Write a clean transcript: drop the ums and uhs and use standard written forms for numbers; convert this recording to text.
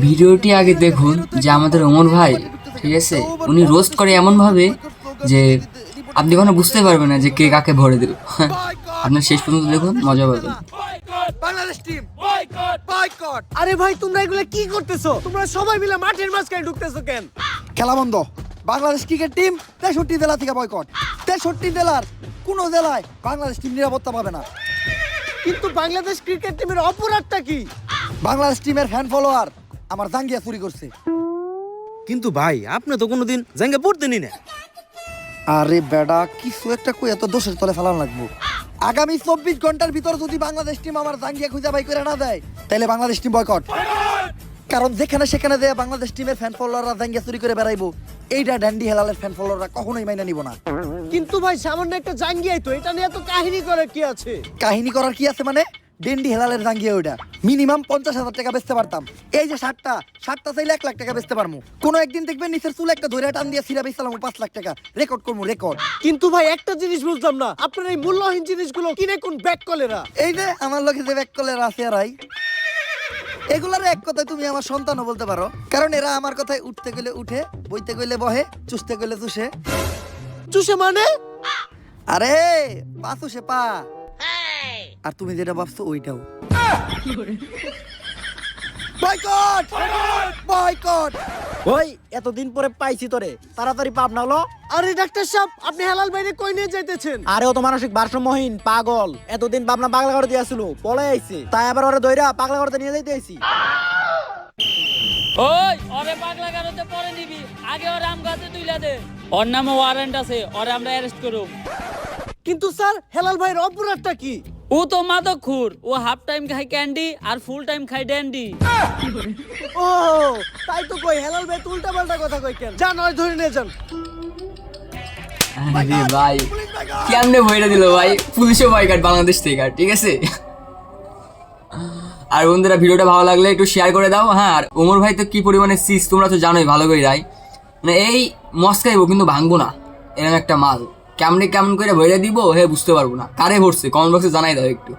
ভিডিওটি আগে দেখুন যে আমাদের ওমর ভাই, ঠিক আছে, উনি রোস্ট করে এমনভাবে যে আপনি কখনো বুঝতে পারবেন না যে কে কাকে ভরে দিল। আপনার শেষ পর্যন্ত দেখুন, মজা পাবেন। Bangladesh team boycott boycott. আরে ভাই তোমরা এগুলা কি করতেছো? তোমরা সবাই মিলে মাঠের মাঝখানে ঢুকতেছো কেন? খেলা বন্ধ। বাংলাদেশ ক্রিকেট টিম 63 জেলা থেকে বয়কট। 63 জেলার কোন জেলায় বাংলাদেশ টিম নিরাপত্তা পাবে না। কিন্তু বাংলাদেশ ক্রিকেট টিমের অপরাধটা কি? বাংলাদেশ টিমের ফ্যান ফলোয়ার আমার জাঙ্গিয়া চুরি করছে। কিন্তু ভাই আপনি তো কোনোদিন জাঙ্গা পড়তেনি না। আরে বেডা, কিছু একটা কই এত দোষের তলে ফেলান লাগবো। আগামী 24 ঘন্টার ভিতর যদি বাংলাদেশ টিম আমার জাঙ্গিয়া খুঁজে বাই করে না দেয়, তাহলে বাংলাদেশ টিম বয়কট। কারণ যেখানে সেখানে দেয়া বাংলাদেশ টিমের ফ্যান ফলোয়াররা জাঙ্গিয়া চুরি করে বেড়াইবো, এইটা ড্যান্ডি হেলালের ফ্যান ফলোয়াররা কখনোই মাইনা নিব না। কিন্তু ভাই সামান্য একটা জাঙ্গিয়াই তো, এটা নিয়ে এত কাহিনী করে কি আছে? কাহিনী করার কি আছে মানে? ডেন্ডি হেলালের জাঙ্গিয়া ওইটা মিনিমাম 50,000 টাকা বেচতে পারতাম। এই যে শার্টটা চাইলে 1 লাখ টাকা বেচতে পারবো। কোনো একদিন দেখবেন নিচের চুল একটা ধরে টান দিয়ে সিরা বেচলাম 5 লাখ টাকা, রেকর্ড করবো রেকর্ড। কিন্তু ভাই একটা জিনিস বুঝলাম না, আপনার এই মূল্যহীন জিনিসগুলো কিনে কোন ব্যাক কলেরা? এই যে আমার লোকে যে ব্যাক কলের আছে আরাই, এগুলার এক কথায় তুমি আমার সন্তানও বলতে পারো। কারণ এরা আমার কথায় উঠতে গেলে উঠে, বইতে গেলে বহে, চুষতে গেলে চুষে। চুষে মানে? আরে পা চুষে পা। আর তুমি যেটা ভাবছো ওইটাও। Boycott boycott. ওই এতদিন পরে পাইছি তোরে, তাড়াতাড়ি পাপ না হলো। আরে ডাক্তার সাহেব, আপনি হেলাল বাইরে কই নিয়ে যাইতেছেন? আরে ও তো মানসিক ভারসাম্যহীন পাগল, এতদিন ভাবনা পাগলা করে দিয়েছিল, পলে আইছে, তাই আবার ওরে দইরা পাগলা করতে নিয়ে যাইতে আইছি। ওই ওরে পাগলা গারোতে পরে নিবি, আগে ওর আম গাছে তুইলা দে। ওর নামে ওয়ারেন্ট আছে, ওরে আমরা অ্যারেস্ট করব। কিন্তু স্যার হেলাল ভাইয়ের অপরাধটা কি? ও তো মাদকখোর, ও হাফ টাইম খায় ক্যান্ডি আর ফুল টাইম খায় ড্যান্ডি। ও তাই তো কই, হেলাল ভাই উল্টা পাল্টা কথা কই কেন? যান ওই ধরে নিয়ে যান। আরে ভাই কেমনে ভইরা দিল ভাই, পুলিশও বয়কট বাংলাদেশ থেকে, ঠিক আছে। আর বন্ধুরা ভিডিওটা ভালো লাগলে একটু শেয়ার করে দাও। হ্যাঁ, আর ওমর ভাই তো কি পরিমাণে সিস তোমরা তো জানোই ভালো করে রাই, মানে এই মস্কাইবো কিন্তু ভাঙবো না, এরকম একটা মাল। কেমন করে ভইরা দিব হে বুঝতে পারবো না। কারে ভরছে কমেন্ট বক্সে জানাই দাও একটু।